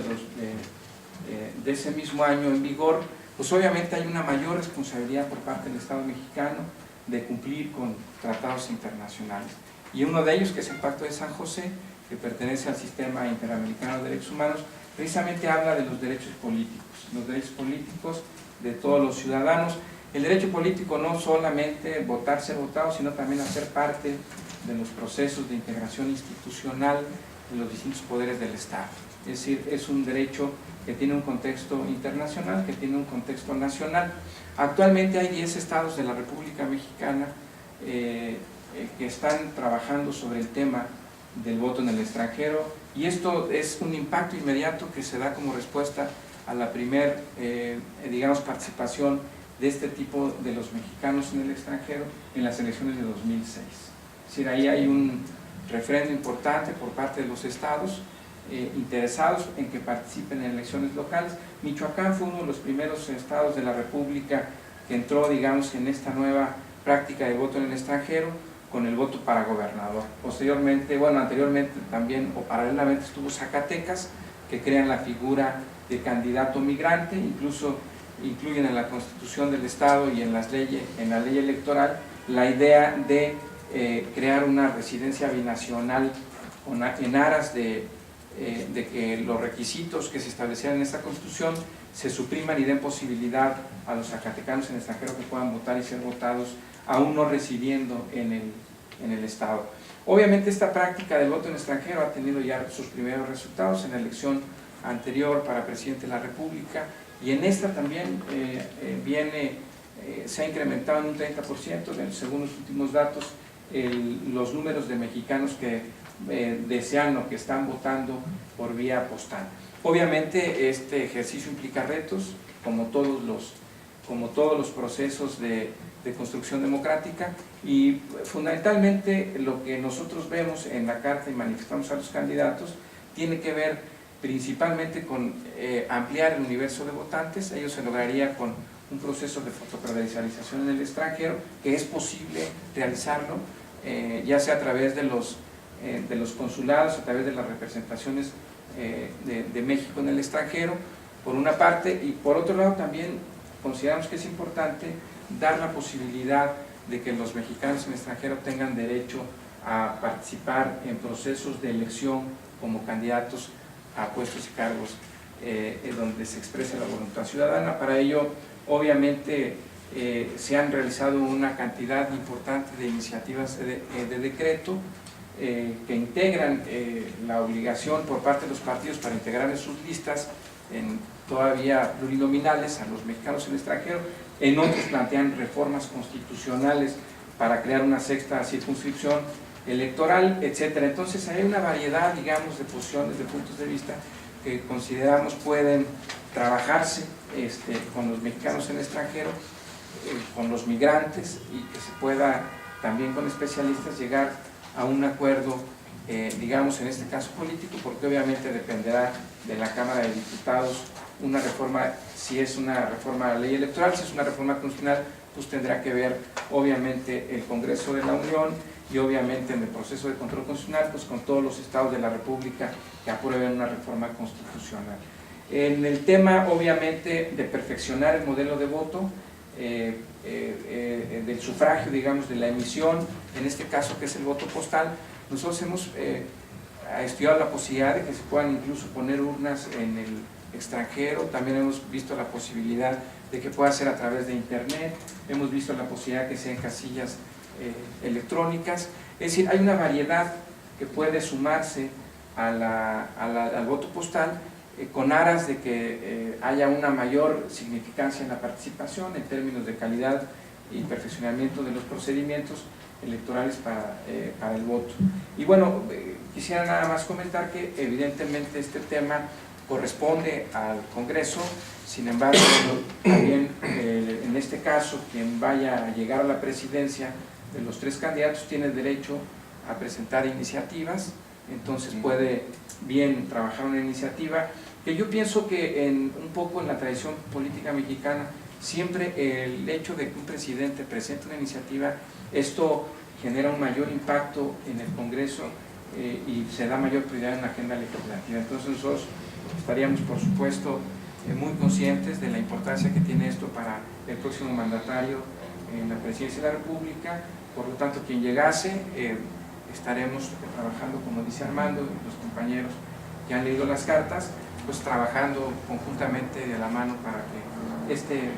de ese mismo año en vigor, pues obviamente hay una mayor responsabilidad por parte del Estado mexicano de cumplir con tratados internacionales. Y uno de ellos, que es el Pacto de San José, que pertenece al Sistema Interamericano de Derechos Humanos, precisamente habla de los derechos políticos de todos los ciudadanos. El derecho político no solamente votar, ser votado, sino también hacer parte de los procesos de integración institucional de los distintos poderes del Estado. Es decir, es un derecho que tiene un contexto internacional, que tiene un contexto nacional. Actualmente hay 10 estados de la República Mexicana que están trabajando sobre el tema del voto en el extranjero, y esto es un impacto inmediato que se da como respuesta a la primer, participación de este tipo de los mexicanos en el extranjero en las elecciones de 2006. Es decir, ahí hay un referendo importante por parte de los estados interesados en que participen en elecciones locales. Michoacán fue uno de los primeros estados de la República que entró, en esta nueva práctica de voto en el extranjero, con el voto para gobernador. Posteriormente, anteriormente también o paralelamente estuvo Zacatecas, que crean la figura de candidato migrante, incluso incluyen en la Constitución del Estado y en la ley electoral la idea de crear una residencia binacional en aras de que los requisitos que se establecieran en esta Constitución se supriman y den posibilidad a los zacatecanos en el extranjero que puedan votar y ser votados aún no residiendo en el Estado. Obviamente esta práctica del voto en el extranjero ha tenido ya sus primeros resultados en la elección anterior para presidente de la República, y en esta también se ha incrementado en un 30%, según los últimos datos, los números de mexicanos que desean o que están votando por vía postal. Obviamente este ejercicio implica retos, como todos los procesos de construcción democrática, y fundamentalmente lo que nosotros vemos en la carta y manifestamos a los candidatos tiene que ver principalmente con ampliar el universo de votantes. Ello se lograría con un proceso de fotocredencialización en el extranjero, que es posible realizarlo, ya sea a través de los consulados, a través de las representaciones de México en el extranjero, por una parte, y por otro lado también consideramos que es importante dar la posibilidad de que los mexicanos en el extranjero tengan derecho a participar en procesos de elección como candidatos a puestos y cargos donde se exprese la voluntad ciudadana. Para ello, obviamente, se han realizado una cantidad importante de iniciativas de decreto que integran la obligación por parte de los partidos para integrar en sus listas todavía plurinominales a los mexicanos en el extranjero. En otros plantean reformas constitucionales para crear una sexta circunscripción electoral, etcétera. Entonces hay una variedad, digamos, de posiciones, de puntos de vista que consideramos pueden trabajarse con los mexicanos en el extranjero, con los migrantes, y que se pueda también con especialistas llegar a un acuerdo, digamos en este caso político, porque obviamente dependerá de la Cámara de Diputados una reforma, si es una reforma a la ley electoral, si es una reforma constitucional, pues tendrá que ver obviamente el Congreso de la Unión, y obviamente en el proceso de control constitucional, pues con todos los estados de la República que aprueben una reforma constitucional. En el tema, obviamente, de perfeccionar el modelo de voto, del sufragio, digamos, de la emisión, en este caso que es el voto postal, nosotros hemos estudiado la posibilidad de que se puedan incluso poner urnas en el extranjero. También hemos visto la posibilidad de que pueda ser a través de internet, hemos visto la posibilidad de que sean casillas electrónicas. Es decir, hay una variedad que puede sumarse al voto postal, con aras de que haya una mayor significancia en la participación en términos de calidad y perfeccionamiento de los procedimientos electorales para el voto. Y bueno, quisiera nada más comentar que evidentemente este tema corresponde al Congreso. Sin embargo, también en este caso, quien vaya a llegar a la presidencia de los tres candidatos tiene derecho a presentar iniciativas, entonces puede bien trabajar una iniciativa, que yo pienso que un poco en la tradición política mexicana, siempre el hecho de que un presidente presente una iniciativa, esto genera un mayor impacto en el Congreso y se da mayor prioridad en la agenda legislativa. Entonces nosotros estaríamos, por supuesto, muy conscientes de la importancia que tiene esto para el próximo mandatario en la presidencia de la República. Por lo tanto, quien llegase, estaremos trabajando, como dice Armando y los compañeros que han leído las cartas, pues trabajando conjuntamente de la mano para que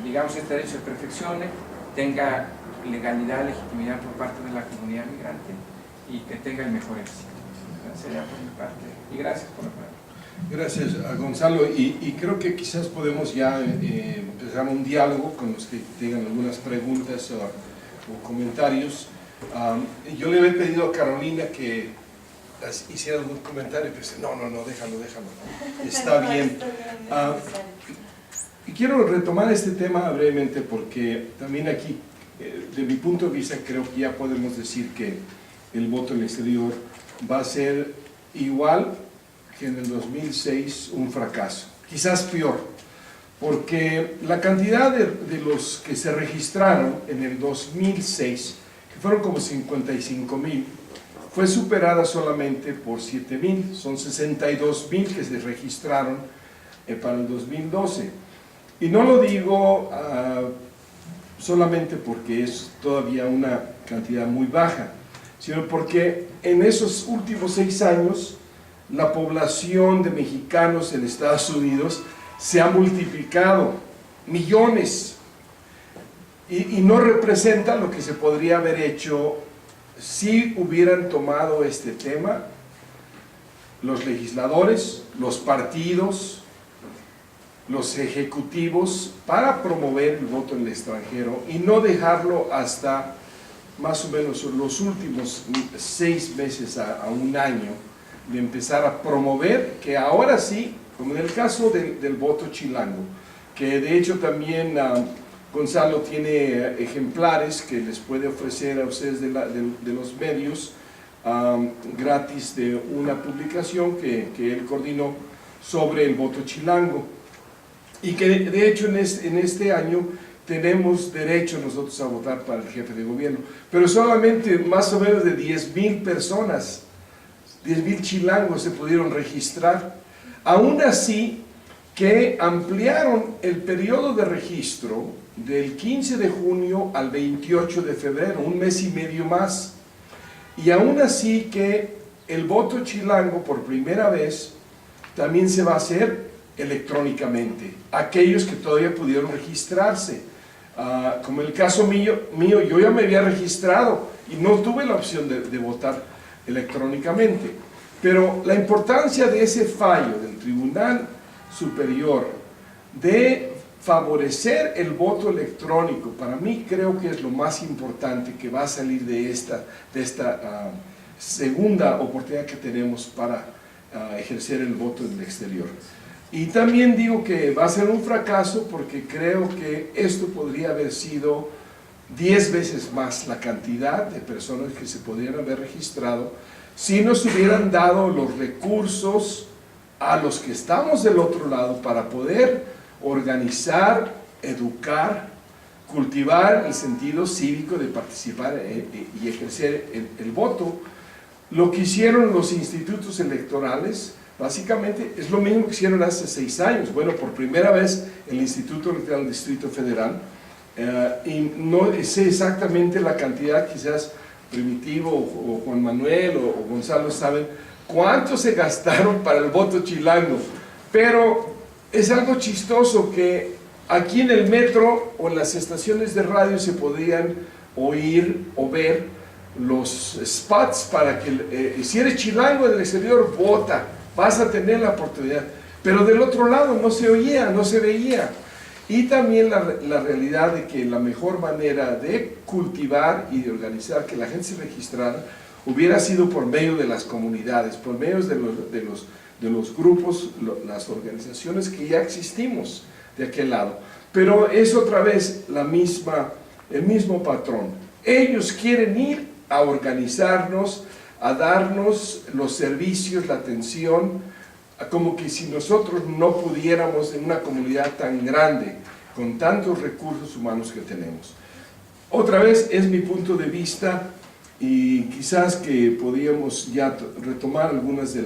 digamos, este derecho se perfeccione, tenga legalidad, legitimidad por parte de la comunidad migrante y que tenga el mejor éxito. Sería por mi parte. Y gracias por la palabra. Gracias a Gonzalo, y creo que quizás podemos ya empezar un diálogo con los que tengan algunas preguntas o comentarios. Yo le había pedido a Carolina que hiciera algún comentario, pero no, déjalo, está bien. Y quiero retomar este tema brevemente porque también aquí, de mi punto de vista, creo que ya podemos decir que el voto en el exterior va a ser igual que en el 2006 un fracaso, quizás peor, porque la cantidad de los que se registraron en el 2006, que fueron como 55,000, fue superada solamente por 7,000, son 62,000 que se registraron para el 2012. Y no lo digo solamente porque es todavía una cantidad muy baja, sino porque en esos últimos 6 años la población de mexicanos en Estados Unidos se ha multiplicado, millones, y no representa lo que se podría haber hecho si hubieran tomado este tema los legisladores, los partidos, los ejecutivos, para promover el voto en el extranjero y no dejarlo hasta más o menos los últimos 6 meses a un año de empezar a promover, que ahora sí, como en el caso del voto chilango, que de hecho también Gonzalo tiene ejemplares que les puede ofrecer a ustedes de los medios gratis, de una publicación que él coordinó sobre el voto chilango, y que de hecho en este año tenemos derecho nosotros a votar para el jefe de gobierno, pero solamente más o menos de 10,000 personas, 10,000 chilangos se pudieron registrar. Aún así que ampliaron el periodo de registro del 15 de junio al 28 de febrero, un mes y medio más, y aún así que el voto chilango por primera vez también se va a hacer electrónicamente, aquellos que todavía pudieron registrarse. Como el caso mío, yo ya me había registrado y no tuve la opción de votar electrónicamente, pero la importancia de ese fallo del Tribunal Superior de favorecer el voto electrónico, para mí creo que es lo más importante que va a salir de esta segunda oportunidad que tenemos para ejercer el voto en el exterior. Y también digo que va a ser un fracaso porque creo que esto podría haber sido 10 veces más la cantidad de personas que se podrían haber registrado si nos hubieran dado los recursos a los que estamos del otro lado para poder organizar, educar, cultivar el sentido cívico de participar y ejercer el voto. Lo que hicieron los institutos electorales básicamente es lo mismo que hicieron hace 6 años. Bueno, por primera vez el Instituto Electoral del Distrito Federal, y no sé exactamente la cantidad, quizás Primitivo o Juan Manuel o Gonzalo saben cuánto se gastaron para el voto chilango, pero es algo chistoso que aquí en el metro o en las estaciones de radio se podían oír o ver los spots para que si eres chilango del exterior, vota, vas a tener la oportunidad, pero del otro lado no se oía, no se veía. Y también la realidad de que la mejor manera de cultivar y de organizar que la gente se registrara hubiera sido por medio de las comunidades, por medio de los grupos, las organizaciones que ya existimos de aquel lado. Pero es otra vez el mismo patrón. Ellos quieren ir a organizarnos, a darnos los servicios, la atención, como que si nosotros no pudiéramos en una comunidad tan grande, con tantos recursos humanos que tenemos. Otra vez es mi punto de vista, y quizás que podíamos ya retomar algunas de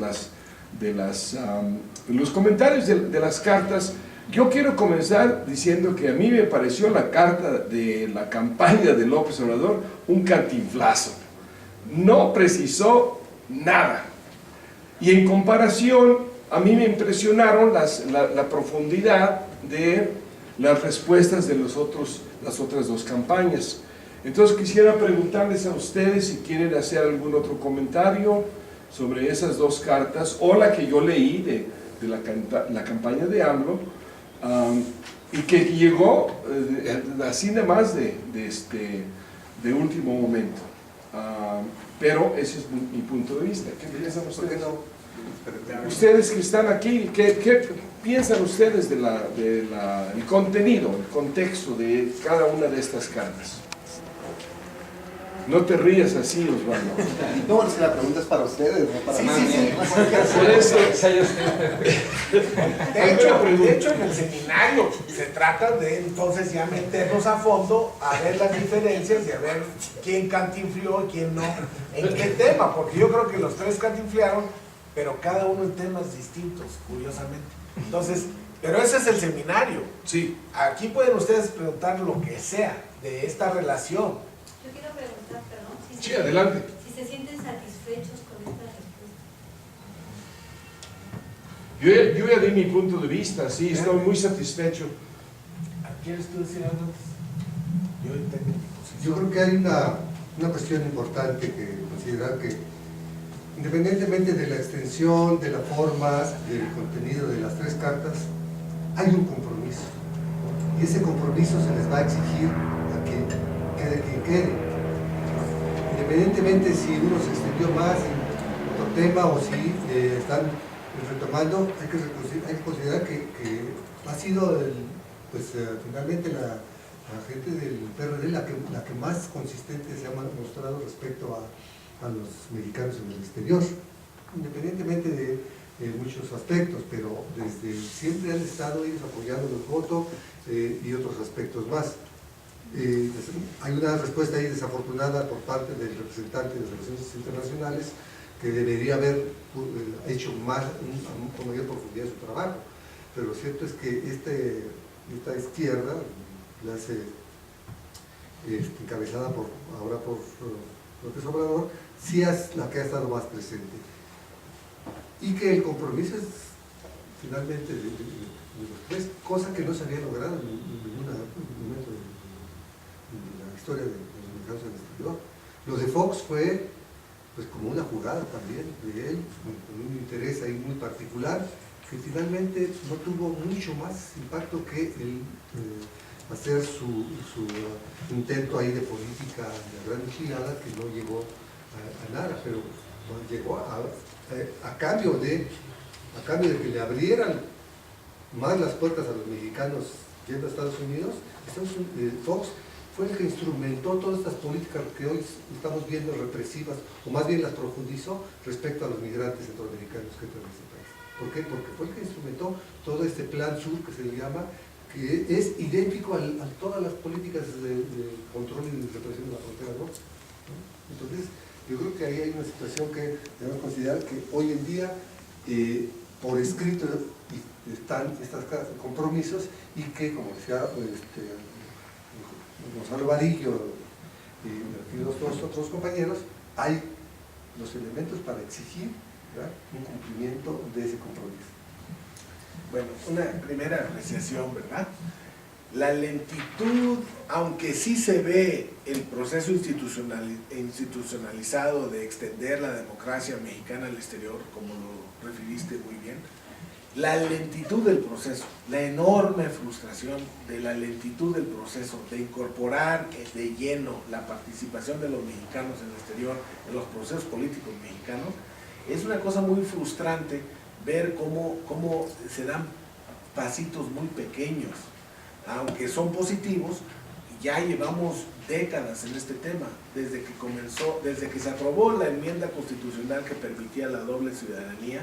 los comentarios de las cartas. Yo quiero comenzar diciendo que a mí me pareció la carta de la campaña de López Obrador un cantinflazo. No precisó nada. Y en comparación, a mí me impresionaron la profundidad de las respuestas de las otras 2 campañas. Entonces quisiera preguntarles a ustedes si quieren hacer algún otro comentario sobre esas 2 cartas, o la que yo leí de la campaña de AMLO, y que llegó así nada más de último momento. Pero ese es mi punto de vista. ¿Qué piensan ustedes? Ustedes que están aquí, ¿qué piensan ustedes del contenido, el contexto de cada una de estas cartas? No te rías así, Osvaldo. No, si la pregunta es para ustedes, no para mí. Por eso, De hecho, en el seminario se trata de entonces ya meternos a fondo a ver las diferencias y a ver quién cantinflió y quién no, en qué tema, porque yo creo que los tres cantinflearon, pero cada uno en temas distintos, curiosamente. Entonces, pero ese es el seminario. sí, Aquí pueden ustedes preguntar lo que sea de esta relación. Yo quiero preguntar, perdón, sí, adelante. si se sienten satisfechos con esta respuesta. Yo ya di mi punto de vista, sí, estoy muy satisfecho. ¿Quieres tú decir algo antes? Yo tengo mi posición. Yo creo que hay una cuestión importante que considerar que independientemente de la extensión, de la forma, del contenido de las tres cartas, hay un compromiso. Y ese compromiso se les va a exigir a quien quede. Independientemente si uno se extendió más en otro tema o si están retomando, hay que considerar que ha sido finalmente la gente del PRD la que más consistente se ha mostrado respecto a los mexicanos en el exterior, independientemente de muchos aspectos, pero desde siempre han estado ellos apoyando los votos y otros aspectos más. Hay una respuesta ahí desafortunada por parte del representante de Relaciones Internacionales que debería haber hecho con mayor profundidad su trabajo, pero lo cierto es que esta izquierda, encabezada ahora por López Obrador, sí es la que ha estado más presente. Y que el compromiso es finalmente de los tres, cosa que no se había logrado en ningún momento de la historia de los mexicanos en el exterior. Lo de Fox fue pues como una jugada también de él, con un interés ahí muy particular, que finalmente no tuvo mucho más impacto que el hacer su intento ahí de política de gran enchilada, que no llegó a nada, pero llegó a cambio de que le abrieran más las puertas a los mexicanos yendo a Estados Unidos. Fox fue el que instrumentó todas estas políticas que hoy estamos viendo represivas, o más bien las profundizó respecto a los migrantes centroamericanos que entran en este país. ¿Por qué? Porque fue el que instrumentó todo este plan sur que se le llama, que es idéntico a todas las políticas de control y de represión de la frontera norte, ¿no? Entonces, yo creo que ahí hay una situación que debemos considerar, que hoy en día, por escrito, están estos compromisos, y que, como decía Gonzalo Varillo y los dos otros compañeros, hay los elementos para exigir, ¿verdad?, un cumplimiento de ese compromiso. Bueno, una primera apreciación, ¿verdad? La lentitud, aunque sí se ve el proceso institucionalizado de extender la democracia mexicana al exterior, como lo referiste muy bien, la lentitud del proceso, la enorme frustración de la lentitud del proceso, de incorporar de lleno la participación de los mexicanos en el exterior, en los procesos políticos mexicanos, es una cosa muy frustrante ver cómo se dan pasitos muy pequeños, aunque son positivos. Ya llevamos décadas en este tema, desde que se aprobó la enmienda constitucional que permitía la doble ciudadanía,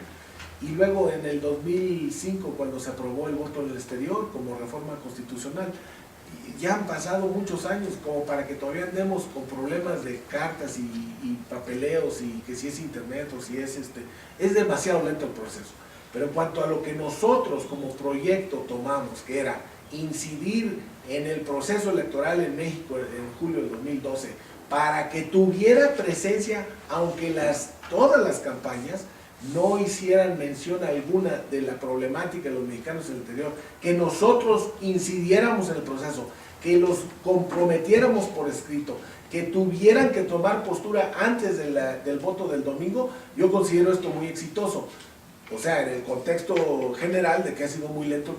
y luego en el 2005 cuando se aprobó el voto en el exterior como reforma constitucional. Ya han pasado muchos años como para que todavía andemos con problemas de cartas y papeleos, y que si es internet o si es es demasiado lento el proceso. Pero en cuanto a lo que nosotros como proyecto tomamos, que era incidir en el proceso electoral en México en julio del 2012, para que tuviera presencia, aunque todas las campañas no hicieran mención alguna de la problemática de los mexicanos en el exterior, que nosotros incidiéramos en el proceso, que los comprometiéramos por escrito, que tuvieran que tomar postura antes del voto del domingo. Yo considero esto muy exitoso. O sea, en el contexto general de que ha sido muy lento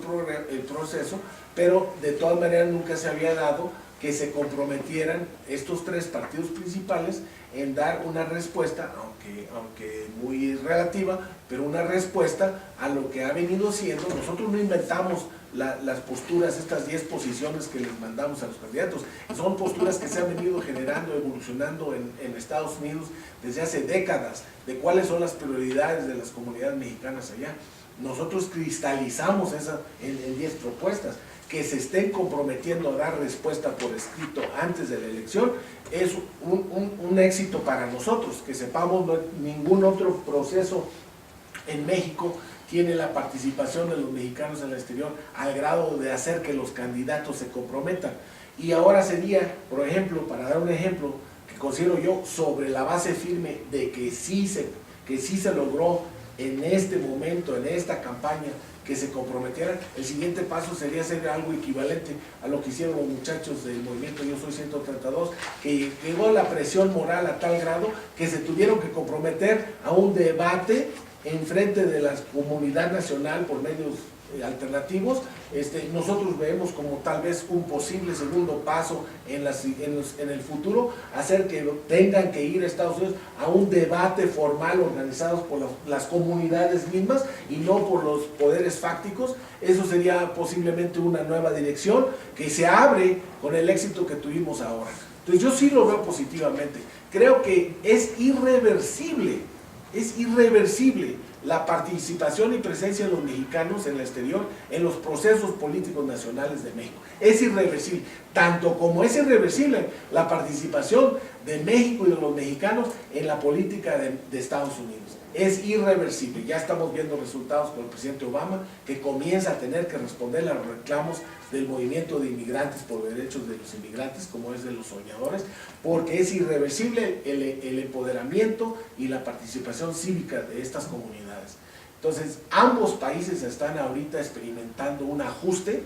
el proceso, pero de todas maneras nunca se había dado que se comprometieran estos tres partidos principales en dar una respuesta, aunque muy relativa, pero una respuesta a lo que ha venido siendo. Nosotros no inventamos las posturas, estas 10 posiciones que les mandamos a los candidatos. Son posturas que se han venido generando, evolucionando en Estados Unidos desde hace décadas, de cuáles son las prioridades de las comunidades mexicanas allá. Nosotros cristalizamos esas en 10 propuestas. Que se estén comprometiendo a dar respuesta por escrito antes de la elección es un éxito para nosotros. Que sepamos, ningún otro proceso en México tiene la participación de los mexicanos en el exterior al grado de hacer que los candidatos se comprometan. Y ahora sería, por ejemplo, para dar un ejemplo que considero yo, sobre la base firme de que sí se logró en este momento, en esta campaña, que se comprometieran, el siguiente paso sería hacer algo equivalente a lo que hicieron los muchachos del movimiento Yo Soy 132, que llegó la presión moral a tal grado que se tuvieron que comprometer a un debate en frente de la comunidad nacional por medios alternativos. Nosotros vemos como tal vez un posible segundo paso en el futuro, hacer que tengan que ir a Estados Unidos a un debate formal organizado por las comunidades mismas y no por los poderes fácticos. Eso sería posiblemente una nueva dirección que se abre con el éxito que tuvimos ahora. Entonces yo sí lo veo positivamente. Creo que es irreversible la participación y presencia de los mexicanos en el exterior en los procesos políticos nacionales de México. Es irreversible, tanto como es irreversible la participación de México y de los mexicanos en la política de Estados Unidos. Es irreversible. Ya estamos viendo resultados con el presidente Obama, que comienza a tener que responder a los reclamos del movimiento de inmigrantes por derechos de los inmigrantes, como es de los soñadores, porque es irreversible el empoderamiento y la participación cívica de estas comunidades. Entonces, ambos países están ahorita experimentando un ajuste.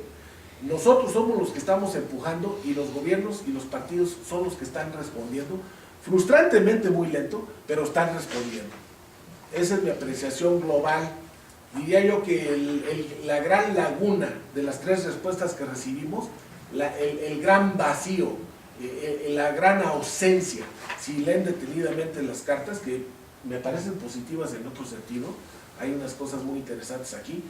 Nosotros somos los que estamos empujando y los gobiernos y los partidos son los que están respondiendo, frustrantemente muy lento, pero están respondiendo. Esa es mi apreciación global. Diría yo que la gran laguna de las 3 respuestas que recibimos, el gran vacío, la gran ausencia, si leen detenidamente las cartas, que me parecen positivas en otro sentido, hay unas cosas muy interesantes aquí,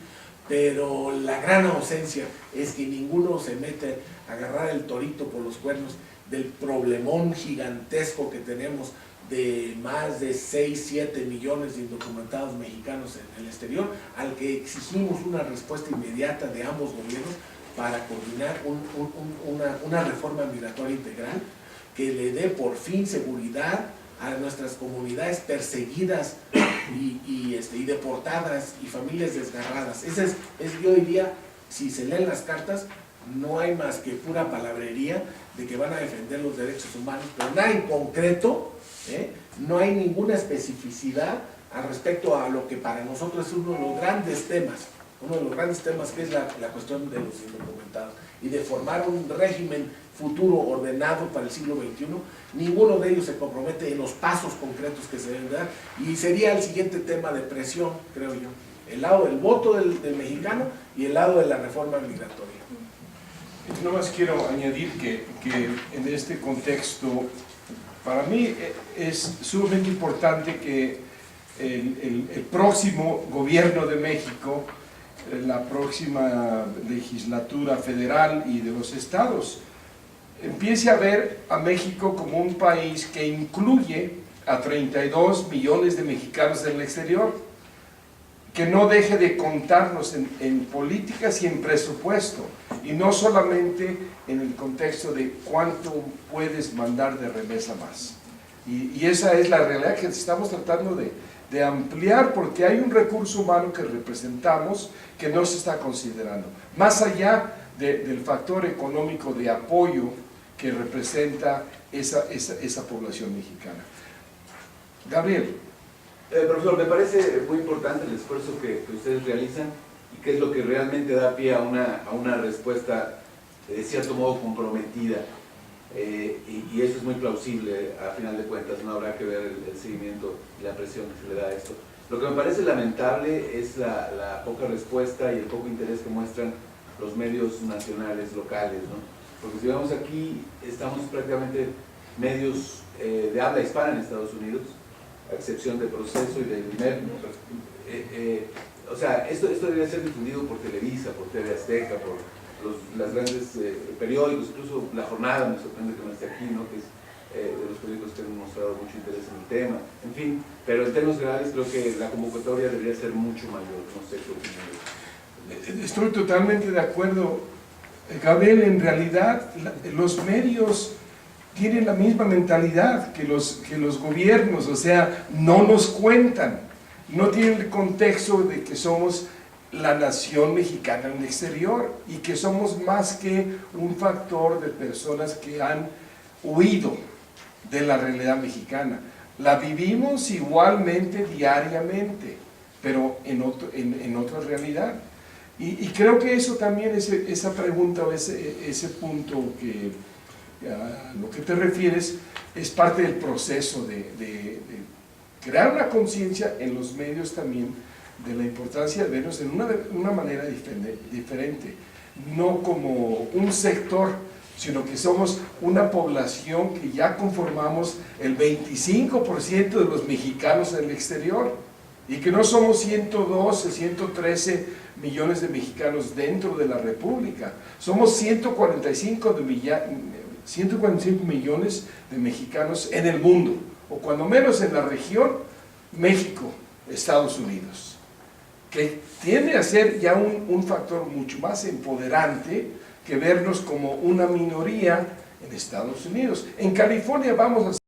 pero la gran ausencia es que ninguno se mete a agarrar el torito por los cuernos del problemón gigantesco que tenemos de más de 6, 7 millones de indocumentados mexicanos en el exterior, al que exigimos una respuesta inmediata de ambos gobiernos para coordinar una reforma migratoria integral que le dé por fin seguridad a nuestras comunidades perseguidas y deportadas y familias desgarradas. Yo diría, si se leen las cartas, no hay más que pura palabrería de que van a defender los derechos humanos, pero nada en concreto. No hay ninguna especificidad al respecto a lo que para nosotros es uno de los grandes temas, que es la cuestión de los indocumentados y de formar un régimen futuro ordenado para el siglo XXI. Ninguno de ellos se compromete en los pasos concretos que se deben dar, y sería el siguiente tema de presión, creo yo, el lado del voto del mexicano y el lado de la reforma migratoria. No más quiero añadir que en este contexto, para mí es sumamente importante que el próximo gobierno de México, la próxima legislatura federal y de los estados, empiece a ver a México como un país que incluye a 32 millones de mexicanos en el exterior, que no deje de contarnos en políticas y en presupuesto, y no solamente en el contexto de cuánto puedes mandar de remesa más. Y esa es la realidad que estamos tratando de ampliar, porque hay un recurso humano que representamos que no se está considerando, más allá del factor económico de apoyo que representa esa población mexicana. Gabriel. Profesor, me parece muy importante el esfuerzo que ustedes realizan y que es lo que realmente da pie a una respuesta de cierto modo comprometida, y eso es muy plausible a final de cuentas. No habrá que ver el seguimiento y la presión que se le da a esto. Lo que me parece lamentable es la poca respuesta y el poco interés que muestran los medios nacionales, locales, ¿no? Porque si vemos aquí, estamos prácticamente medios de habla hispana en Estados Unidos, a excepción de Proceso y del IMER, o sea, esto debería ser difundido por Televisa, por TV Azteca, por las grandes periódicos, incluso La Jornada, me sorprende que no esté aquí, ¿no? Que es de los periódicos que han mostrado mucho interés en el tema, en fin, pero en términos generales creo que la convocatoria debería ser mucho mayor, no sé qué opinan. Estoy totalmente de acuerdo, Gabriel. En realidad los medios tienen la misma mentalidad que los gobiernos, o sea, no nos cuentan, no tienen el contexto de que somos la nación mexicana en el exterior y que somos más que un factor de personas que han huido de la realidad mexicana. La vivimos igualmente diariamente, pero en otra realidad. Y creo que eso también, esa pregunta o ese punto que a lo que te refieres, es parte del proceso de crear una conciencia en los medios también de la importancia de vernos en una manera diferente, no como un sector, sino que somos una población que ya conformamos el 25% de los mexicanos en el exterior, y que no somos 112, 113 millones de mexicanos dentro de la República, somos 145 millones de mexicanos en el mundo, o cuando menos en la región México, Estados Unidos, que tiende a ser ya un factor mucho más empoderante que vernos como una minoría en Estados Unidos. En California vamos a